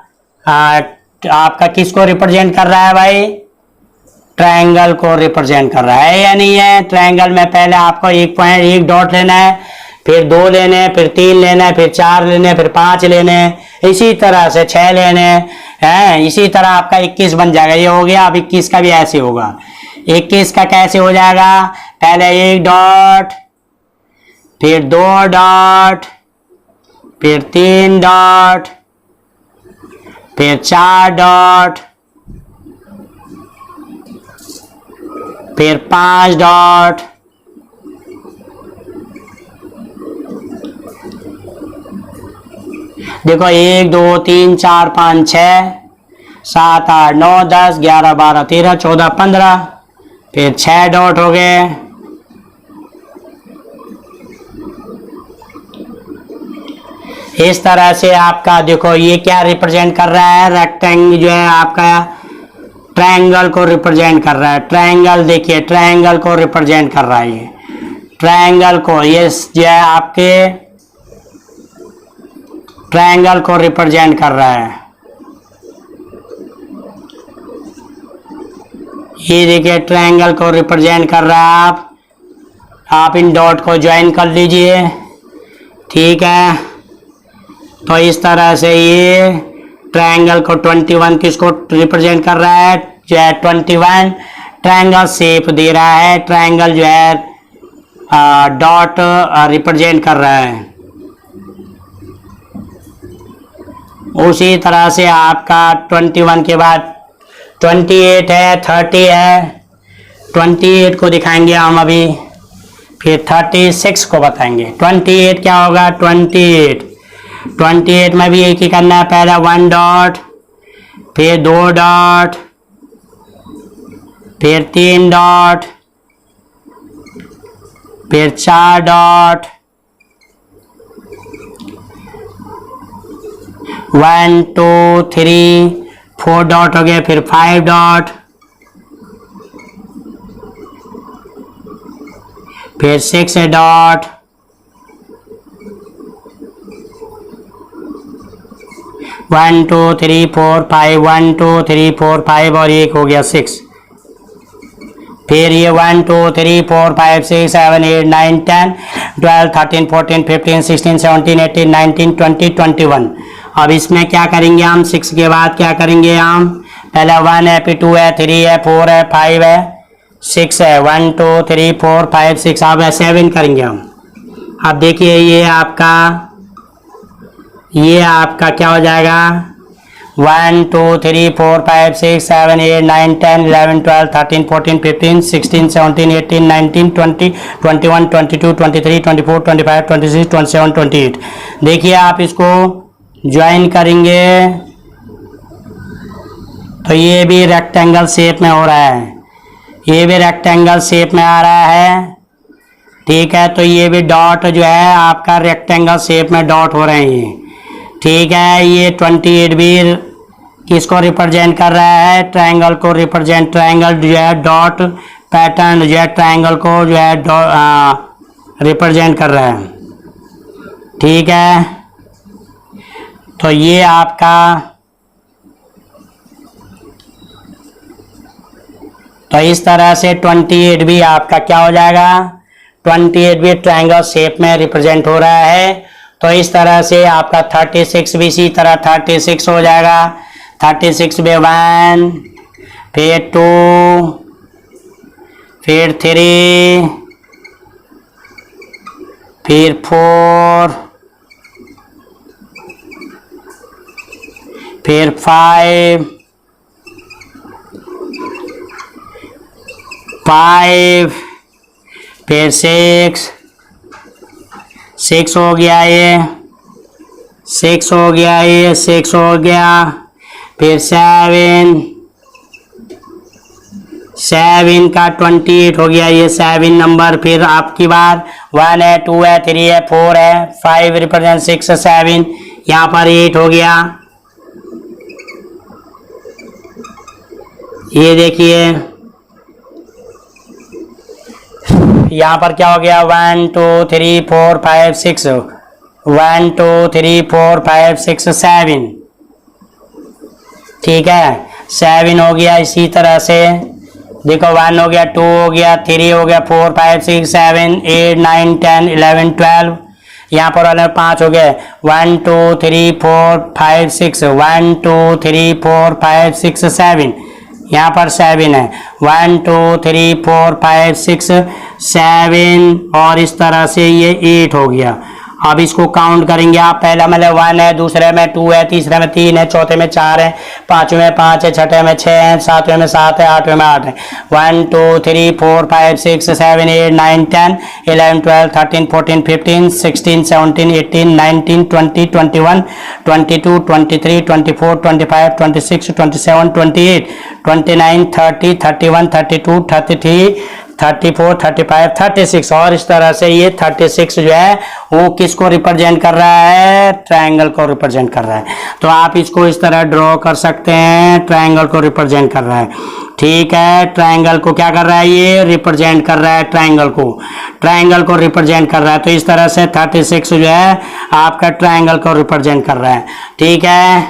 किसको रिप्रेजेंट कर रहा है भाई? ट्रायंगल को रिप्रेजेंट कर रहा है या नहीं है? ट्रायंगल में पहले आपको 1 डॉट लेना है, फिर 2 लेने हैं, फिर 3 लेना है, फिर 4 लेने हैं, फिर 5 लेने हैं, इसी तरह से 6 लेने हैं। इसी तरह आपका 21 बन जाएगा। ये हो गया। अब 21 का भी ऐसे होगा। 21 का कैसे हो जाएगा? पहले 1 डॉट, फिर 2 डॉट, फिर 3 डॉट, फिर 4 डॉट, फिर 5 डॉट, देखो 1 2 3 4 5 6 7 8 9 10 11 12 13 14 15, फिर 6 डॉट हो गए। इस तरह से आपका देखो ये क्या रिप्रेजेंट कर रहा है? रेक्टेंगल जो है आपका ट्रायंगल को रिप्रेजेंट कर रहा है। ट्रायंगल देखिए, ट्रायंगल को रिप्रेजेंट कर रहा है ये, ट्रायंगल को, ये जो है आपके ट्रायंगल को रिप्रेजेंट कर रहा है। ये देखिए ट्रायंगल को रिप्रेजेंट कर रहा है। आप इन डॉट को ज्वाइन कर लीजिए, ठीक है। तो इस तरह से ये ट्रायंगल को 21 किसको रिप्रेजेंट कर रहा है? जो है 21 ट्रायंगल शेप दे रहा है। ट्रायंगल जो है डॉट रिप्रेजेंट कर रहा है। उसी तरह से आपका 21 के बाद 28 है, 30 है। 28 को दिखाएंगे हम अभी, फिर 36 को बताएंगे। 28 क्या होगा? 28 में भी एक ही करना है। पहला 1 डॉट, फिर 2 डॉट, फिर 3 डॉट, फिर 4 डॉट, 1 2 3 4 डॉट हो गए, फिर 5 डॉट, फिर 6 dot, one two three four five, 1 2 3 4 5 और एक हो गया 6। फिर ये 1 2 3 4 5 6 7 8 9 10 12 13 14 15 16 17 18 19 20 21। अब इसमें क्या करेंगे हम? 6 के बाद क्या करेंगे हम? पहले 1 है, फिर 2 है, 3 है, 4 है, 5 है, 6 है। 1 2 3 4 5 6, अब 7 करेंगे हम। अब देखिए ये आपका क्या हो जाएगा? 1 2 3 4 5 6 7 8 9 10 11 12 13 14 15 16 17 18 19 20 21 22 23 24 25 26 27 28। देखिए आप इसको ज्वाइन करेंगे तो ये भी रेक्टेंगल शेप में हो रहा है, ये भी रेक्टेंगल शेप में आ रहा है, ठीक है। तो ये भी डॉट जो है आपका रेक्टेंगल शेप में डॉट हो रहे हैं, ठीक है। ये 28 भी किसको रिप्रेजेंट कर रहा है? ट्रायंगल को रिप्रेजेंट, ट्रायंगल जो है डॉट पैटर्न जो है ट्रायंगल को जो है रिप्रेजेंट कर रहा है। ठीक है, तो ये आपका, तो इस तरह से 28 भी आपका क्या हो जाएगा, 28 भी ट्रायंगल शेप में रिप्रेजेंट हो रहा है। तो इस तरह से आपका 36 भी इसी तरह 36 हो जाएगा। 36 में 1, फिर 2, फिर 3, फिर 4, फिर 5, 5, फिर 6 हो गया, ये 6 हो गया, ये 6 हो गया, फिर 7 का 28 हो गया, ये 7 नंबर। फिर आपकी बार 1 है, 2 है, 3 है, 4 है, 5 रिप्रेजेंट 6, 7, यहाँ पर 8 हो गया। ये देखिए यहाँ पर क्या हो गया, 1 2 3 4 5 6, 1 2 3 4 5 6 7, ठीक है, 7 हो गया। इसी तरह से देखो 1 हो गया, 2 हो गया, 3 हो गया, 4 5 6 7 8 9 10 11 12, यहाँ पर वाले 5 हो गए, 1 2 3 4 5 6, 1 2 3 4 5 6 7, यहाँ पर 7 है, 1 2 3 4 5 6 7, और इस तरह से ये 8 हो गया। अब इसको काउंट करेंगे आप, पहला मतलब 1 है, दूसरे में 2 है, तीसरे में 3 है, चौथे में 4 है, पांचवें में 5 है, छठे में 6 है, सातवें में 7 है, आठवें में 8 है। 1 2 3 4 5 6 7 8 9 10 11 12 13 14 15 16 17 18 19 20 21 22 23 24 25 26 27 28 29 30 31 32 33 34 35 36, और इस तरह से ये 36 जो है वो किसको रिप्रेजेंट कर रहा है, ट्रायंगल को रिप्रेजेंट कर रहा है। तो आप इसको इस तरह ड्रॉ कर सकते हैं, ट्रायंगल को रिप्रेजेंट कर रहा है। ठीक है, ट्रायंगल को क्या कर रहा है, ये रिप्रेजेंट कर रहा है, ट्रायंगल को रिप्रेजेंट कर रहा है। तो इस तरह से 36 जो है आपका ट्रायंगल को रिप्रेजेंट कर रहा है। ठीक है,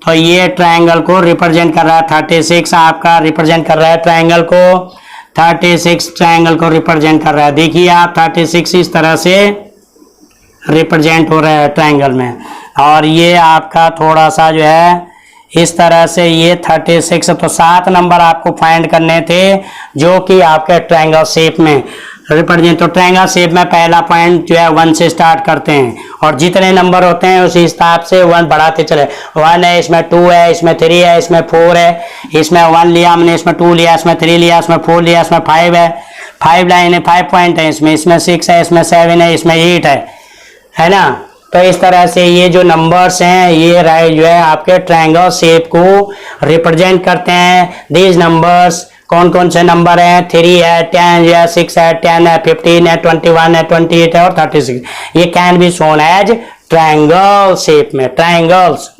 तो ये ट्रायंगल को रिप्रेजेंट कर रहा है, 36 आपका रिप्रेजेंट कर रहा है ट्रायंगल को, 36 ट्रायंगल को रिप्रेजेंट कर रहा है। देखिए आप 36 इस तरह से रिप्रेजेंट हो रहा है ट्रायंगल में, और ये आपका थोड़ा सा जो है इस तरह से ये 36। तो 7 नंबर आपको फाइंड करने थे जो कि आपके ट्रायंगल शेप में रिप्रेजेंट। तो ट्रायंगल शेप में पहला पॉइंट जो है 1 से स्टार्ट करते हैं, और जितने नंबर होते हैं उसी हिसाब से 1 बढ़ाते चले। 1 है, इसमें 2 है, इसमें 3 है, इसमें 4 है, इसमें 1 लिया हमने, इसमें 2 लिया, इसमें 3 लिया, इसमें 4 लिया, इसमें 5 है, 5 लाइन है, 5 पॉइंट है, इसमें 6 है, इसमें 7 है, इसमें 8 है ना। तो इस तरह से ये जो नंबर्स हैं ये जो है आपके ट्रायंगल शेप को रिप्रेजेंट करते हैं। दीज नंबर्स कौन कौन से नंबर हैं, 3 है, 10 है, 6 है, 10 है, 15 है, 21 है, 28 है और 36। ये can be shown as triangle shape में, ट्रायंगल्स।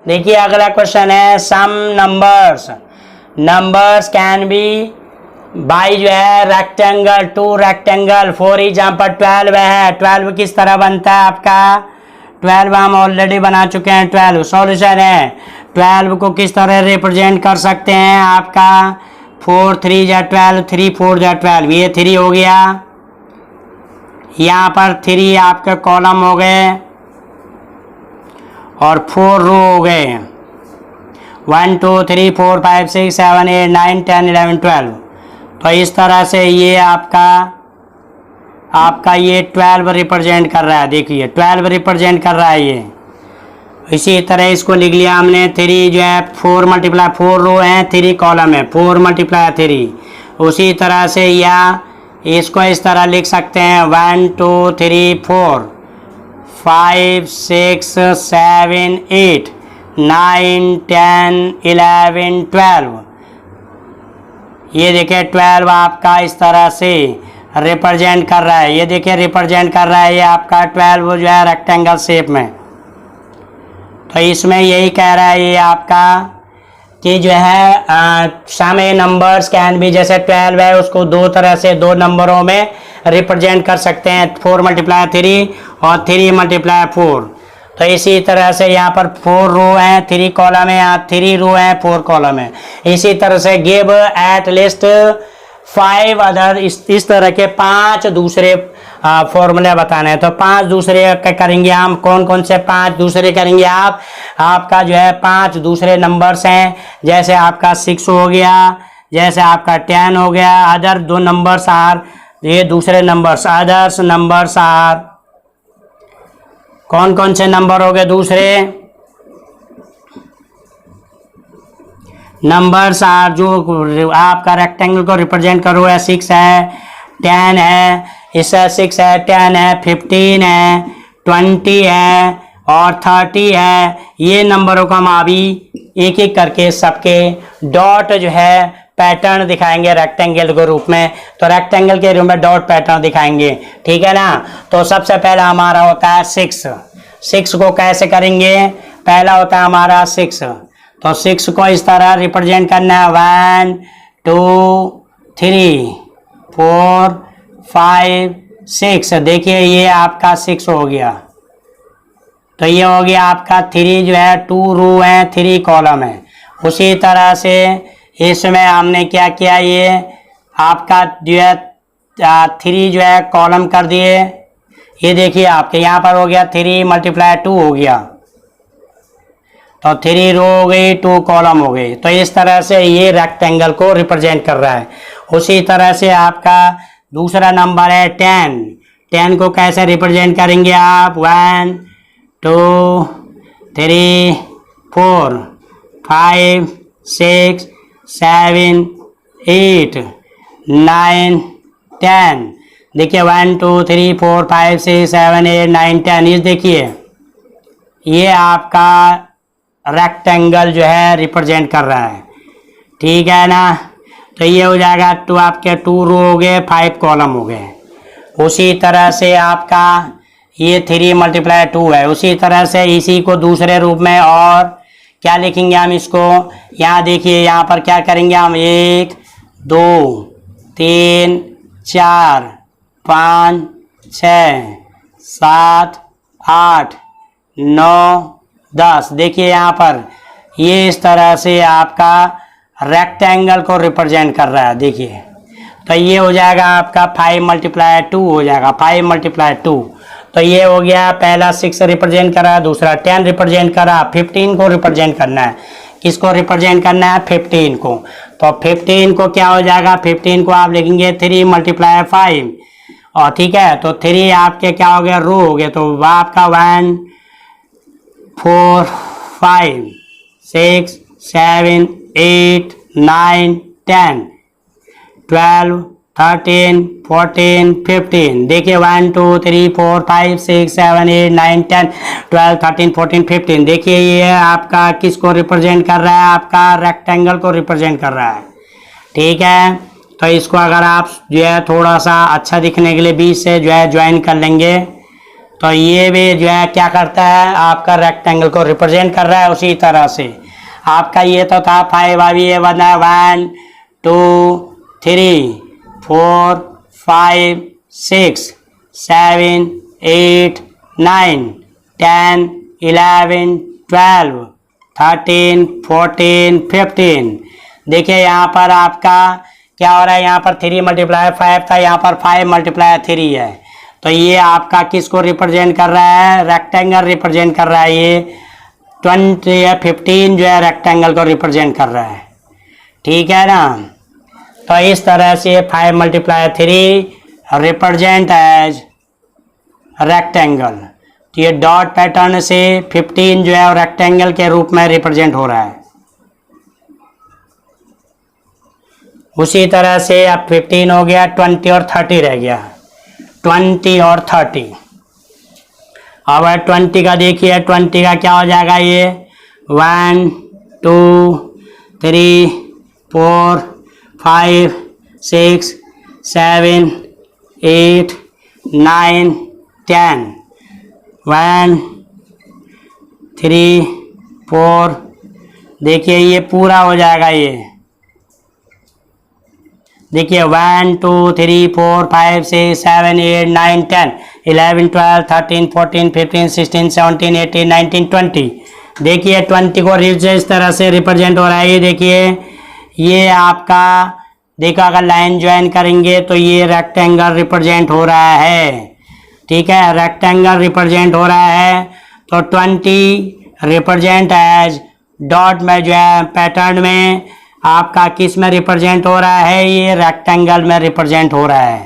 देखिए अगला क्वेश्चन है, some numbers can be by जो है रेक्टेंगल, 2 रेक्टेंगल। फॉर एग्जाम्पल 12 है, 12 किस तरह बनता है आपका, 12 हम ऑलरेडी बना चुके हैं। 12 सॉल्यूशन है, 12 को किस तरह रिप्रेजेंट कर सकते हैं आपका, 4 3 जा 12, 3 4 जा 12, ये 3 हो गया, यहाँ पर 3 आपके कॉलम हो गए और 4 रो हो गए, 1 2 3 4 5 6 7 8 9 10 11 12। तो इस तरह से ये आपका ये 12 रिप्रेजेंट कर रहा है। देखिए 12 रिप्रेजेंट कर रहा है ये। इसी तरह इसको लिख लिया हमने, 3 जो है 4 मल्टीप्लाई 4 रो है, 3 कॉलम है, 4 मल्टीप्लाई 3। उसी तरह से या इसको इस तरह लिख सकते हैं, 1 2 3 4 5 6 7 8 9 10 11 12। ये देखिए 12 आपका इस तरह से रिप्रेजेंट कर रहा है। ये देखिए रिप्रेजेंट कर रहा है ये आपका 12 जो है रेक्टेंगल शेप में। तो इसमें यही कह रहा है ये आपका कि जो है सम नंबर्स कैन भी, जैसे 12 है उसको 2 तरह से 2 नंबरों में रिप्रेजेंट कर सकते हैं, 4 मल्टीप्लाई 3 और 3 × 4। तो इसी तरह से यहाँ पर 4 रो हैं, 3 कॉलम है, यहाँ 3 रो हैं, 4 कॉलम है। इसी तरह से गिव एट लिस्ट 5 अदर, इस तरह के 5 दूसरे फॉर्मूले बताने हैं। तो 5 दूसरे करेंगे हम। कौन कौन से 5 दूसरे करेंगे आप? आपका जो है 5 दूसरे नंबर्स हैं, जैसे आपका 6 हो गया, जैसे आपका 10 हो गया। अदर 2 नंबर्स आर, ये दूसरे नंबर्स, अदर्स नंबर्स आर। कौन कौन से नंबर हो गए दूसरे? नंबर्स आर जो आपका रेक्टेंगल को रिप्रेजेंट करो है, 6 है, 10 है, इससे 6 है, 10 है, 15 है, 20 है और 30 है। ये नंबरों को हम अभी एक एक करके सबके डॉट जो है पैटर्न दिखाएंगे रेक्टेंगल के रूप में। तो रेक्टेंगल के रूप में डॉट पैटर्न दिखाएंगे, ठीक है ना। तो सबसे पहला हमारा होता है 6। 6 को कैसे करेंगे? पहला होता है हमारा 6। तो 6 को इस तरह रिप्रेजेंट करना है, 1 2 3 4 5 6। देखिए ये आपका 6 हो गया। तो ये हो गया आपका 3 जो है, 2 रो है, 3 कॉलम है। उसी तरह से इसमें हमने क्या किया, ये आपका जो है 3 जो है कॉलम कर दिए। ये देखिए आपके यहाँ पर हो गया 3 × 2 हो गया। तो 3 रो हो गई, 2 कॉलम हो गई। तो इस तरह से ये रेक्टेंगल को रिप्रेजेंट कर रहा है। उसी तरह से आपका दूसरा नंबर है 10। 10 को कैसे रिप्रेजेंट करेंगे आप? 1 2 3 4 5 6 7 8 9 10। देखिए 1 2 3 4 5 6 7 8 9 10। ये देखिए ये आपका रेक्टेंगल जो है रिप्रेजेंट कर रहा है, ठीक है ना। तो ये हो जाएगा तो आपके 2 रो हो गए, 5 कॉलम हो गए। उसी तरह से आपका ये 3 × 2 है। उसी तरह से इसी को दूसरे रूप में और क्या लिखेंगे हम इसको? यहाँ देखिए यहाँ पर क्या करेंगे हम? 1 2 3 4 5 6 7 8 9 10। देखिए यहाँ पर ये इस तरह से आपका रेक्टेंगल को रिप्रेजेंट कर रहा है। देखिए तो ये हो जाएगा आपका 5 × 2 हो जाएगा, 5 × 2। तो ये हो गया, पहला 6 रिप्रेजेंट करा, दूसरा 10 रिप्रेजेंट करा, 15 को रिप्रेजेंट करना है। किसको रिप्रेजेंट करना है? 15 को। तो 15 को क्या हो जाएगा? 15 को आप लिखेंगे 3 × 5 और ठीक है। तो 3 आपके क्या हो गया? रो हो गए। तो वह आपका 1 4 5 6 7 8 9 10 12 13 14 15। देखिए 1 2 3 4 5 6 7 8 9 10 12 13 14 15। देखिए ये आपका किसको रिप्रेजेंट कर रहा है? आपका रेक्टेंगल को रिप्रेजेंट कर रहा है, ठीक है। तो इसको अगर आप जो है थोड़ा सा अच्छा दिखने के लिए बीच से जो है ज्वाइन कर लेंगे, तो ये भी जो है क्या करता है? आपका रेक्टेंगल को रिप्रेजेंट कर रहा है। उसी तरह से आपका ये तो था 5, अभी ये बना 1 2 3 4 5 6 7 8 9 10 11 12 13 14 15। देखिए यहाँ पर आपका क्या हो रहा है? यहाँ पर 3 × 5 था, यहाँ पर 5 × 3 है। तो ये आपका किसको रिप्रेजेंट कर रहा है? रेक्टेंगल रिप्रेजेंट कर रहा है। ये 20 या 15 जो है रेक्टेंगल को रिप्रेजेंट कर रहा है, ठीक है ना। तो इस तरह से 5 × 3 रिप्रेजेंट एज रेक्टेंगल। तो ये डॉट पैटर्न से 15 जो है रेक्टेंगल के रूप में रिप्रेजेंट हो रहा है। उसी तरह से अब 15 हो गया, 20 और 30 रह गया, 20 और 30। अब 20 का देखिए, 20 का क्या हो जाएगा? ये 1 2 3 4 5 6 7 8 9 10 1 3 4। देखिए ये पूरा हो जाएगा। ये देखिए 1 2 3 4 5 6 7 8 9 10, 11 12 13 14 15 16 17 18 19 20। देखिए 20 को इस तरह से रिप्रेजेंट हो रहा है। ये देखिए ये आपका देखो अगर लाइन ज्वाइन करेंगे तो ये रेक्टेंगल रिप्रेजेंट हो रहा है। ठीक है, रेक्टेंगल रिप्रेजेंट हो रहा है। तो 20 रिप्रेजेंट एज डॉट में जो है पैटर्न में आपका किस में रिप्रेजेंट हो रहा है, ये रेक्टेंगल में रिप्रेजेंट हो रहा है।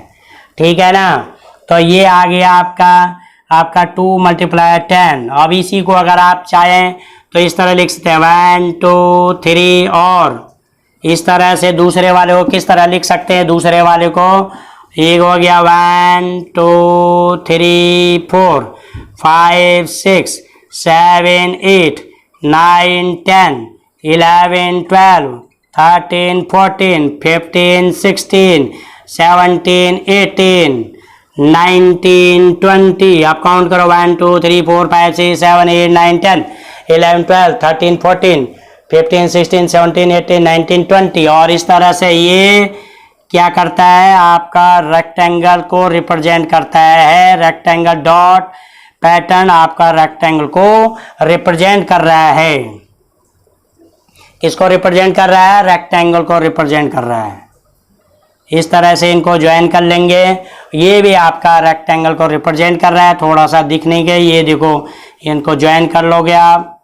ठीक है ना। तो ये आ गया आपका 2 × 10। अब इसी को अगर आप चाहें तो इस तरह लिख सकते हैं 1 2 3 और इस तरह से दूसरे वाले को किस तरह लिख सकते हैं, दूसरे वाले को एक हो गया 1 2 3 4 5 6 7 8 9 10 11 12 13 14 15 16 17 18 19 20। आप काउंट करो 1 2 3 4 5 6 7 8 9 10 11 12 13 14 15 16 17 18 19 20। और इस तरह से ये क्या करता है, आपका रेक्टेंगल को रिप्रेजेंट करता है। रेक्टेंगल डॉट पैटर्न आपका रेक्टेंगल को रिप्रेजेंट कर रहा है। किसको रिप्रेजेंट कर रहा है, रेक्टेंगल को रिप्रेजेंट कर रहा है। इस तरह से इनको ज्वाइन कर लेंगे। ये भी आपका रेक्टेंगल को रिप्रेजेंट कर रहा है, थोड़ा सा दिखने के। ये देखो इनको ज्वाइन कर लोगे आप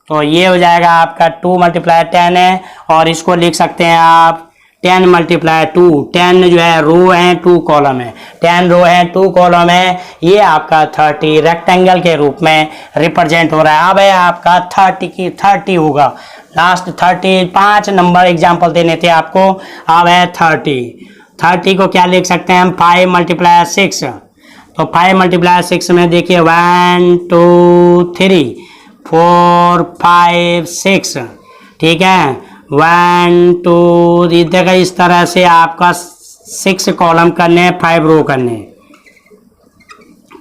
तो ये हो जाएगा आपका 2 × 10 है। और इसको लिख सकते हैं आप 10 × 2। 10 जो है रो है, 2 कॉलम है। 10 रो है, 2 कॉलम है। ये आपका 30 रेक्टेंगल के रूप में रिप्रेजेंट हो रहा है। अब है आपका 30 की 30 होगा लास्ट 30। 5 नंबर एग्जाम्पल देने थे आपको। अब है 30 को क्या लिख सकते हैं हम, 5 × 6। तो 5 × 6 में देखिए 1 2 3 4 5 6। ठीक है, 1 2 देखा इस तरह से आपका 6 कॉलम करने, 5 रो करने।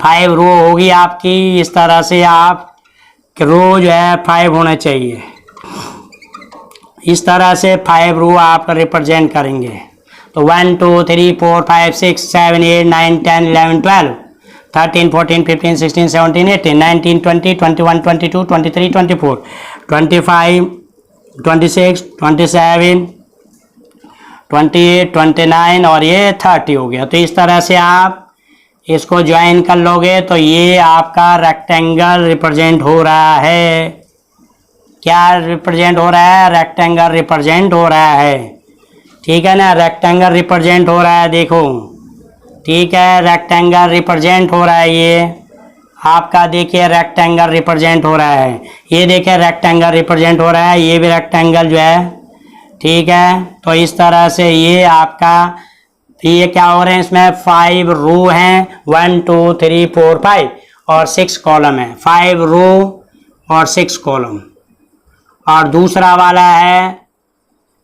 5 रो होगी आपकी। इस तरह से आप रो जो है 5 होना चाहिए। इस तरह से 5 रो आप रिप्रेजेंट करेंगे। तो 1 2 3 4 5 6 7 8 9 10 11 12 13 14 15 16 17 18 19 20 21 22 23 24 25 26 27 28 29 और ये 30 हो गया। तो इस तरह से आप इसको ज्वाइन कर लोगे तो ये आपका रेक्टेंगल रिप्रेजेंट हो रहा है। क्या रिप्रेजेंट हो रहा है, रेक्टेंगल रिप्रेजेंट हो रहा है। ठीक है ना, रेक्टेंगल रिप्रेजेंट हो रहा है। देखो ठीक है, रेक्टेंगल रिप्रेजेंट हो रहा है। ये आपका देखिए रेक्टेंगल रिप्रेजेंट हो रहा है। ये देखिए रेक्टेंगल रिप्रेजेंट हो रहा है। ये भी रेक्टेंगल जो है। ठीक है, तो इस तरह से ये आपका ये क्या हो रहे हैं, इसमें 5 रो हैं, 1 2 3 4 5 और 6 कॉलम है। 5 रो और 6 कॉलम। और दूसरा वाला है,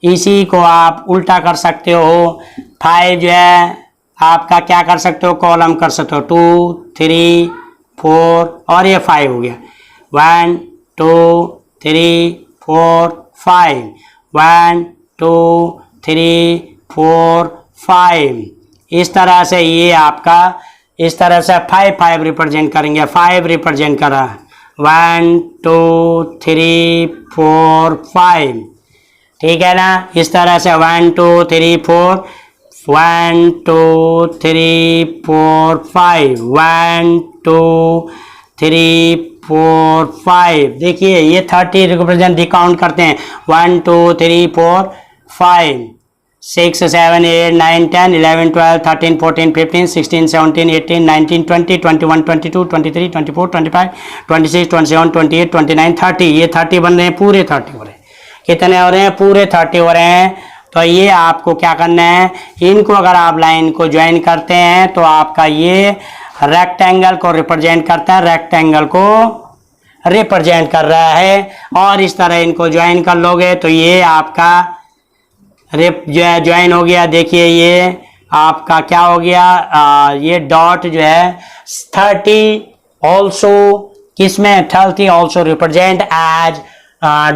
इसी को आप उल्टा कर सकते हो। 5 जो है आपका क्या कर सकते हो, कॉलम कर सकते हो 2 3 4 और ये 5 हो गया। 1 2 3 4 5 1 2 3 4 5। इस तरह से ये आपका इस तरह से 5 5 रिप्रेजेंट करेंगे। 5 रिप्रेजेंट करा 1 2 3 4 5। ठीक है ना, इस तरह से 1 2 3 4 1 2 3 4 5 1 2 3 4 5। देखिए ये 30 रिप्रेजेंट काउंट करते हैं। 1 2 3 4 5 6 7 8 9 10 11 12 13 14 15 16 17 18 19 20 21 22 23 24 25 26 27 28 29 30। ये 30 बन रहे हैं, पूरे 30 हो रहे हैं। कितने हो रहे हैं, पूरे 30 हो रहे हैं। तो ये आपको क्या करना है, इनको अगर आप लाइन को ज्वाइन करते हैं तो आपका ये रेक्टेंगल को रिप्रेजेंट करता है, रेक्टेंगल को रिप्रेजेंट कर रहा है। और इस तरह इनको ज्वाइन कर लोगे तो ये आपका जो है ज्वाइन हो गया। देखिए ये आपका क्या हो गया, ये डॉट जो है 30 ऑल्सो किसमें 30 also represent as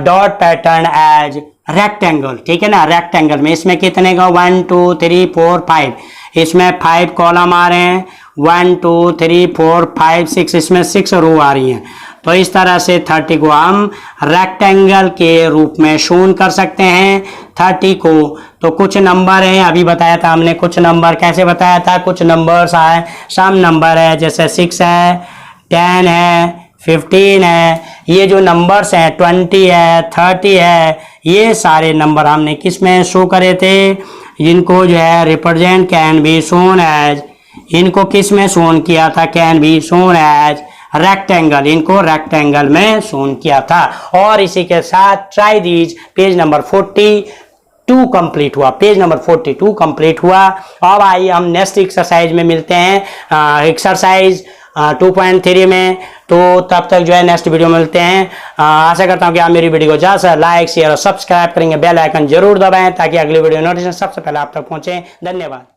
dot pattern as rectangle. ठीक है ना, रेक्टेंगल में इसमें कितने का 1 2 3 4 5 इसमें 5 कॉलम आ रहे हैं, 1 2 3 4 5 6, इसमें 6 रो आ रही हैं। तो इस तरह से 30 को हम रेक्टेंगल के रूप में शोन कर सकते हैं 30 को। तो कुछ नंबर हैं, अभी बताया था हमने कुछ नंबर, कैसे बताया था, कुछ नंबर्स आए, सम नंबर है, जैसे 6 है, 10 है, 15 है, ये जो नंबर्स हैं 20 है, 30 है, ये सारे नंबर हमने किस में शो करे थे, इनको जो है represent can be shown as, इनको किस में शोन किया था, can be shown as rectangle, इनको रेक्टेंगल में शोन किया था। और इसी के साथ try these, page number 42 complete हुआ, पेज नंबर 42 कंप्लीट हुआ। अब आइए हम नेक्स्ट एक्सरसाइज में मिलते हैं, एक्सरसाइज 2.3 में। तो तब तक जो है नेक्स्ट वीडियो में मिलते हैं। आशा करता हूँ कि आप मेरी वीडियो को ज़्यादा से लाइक शेयर और सब्सक्राइब करेंगे, बेल आइकन जरूर दबाएं ताकि अगली वीडियो नोटिफिकेशन सबसे पहले आप तक पहुंचे। धन्यवाद।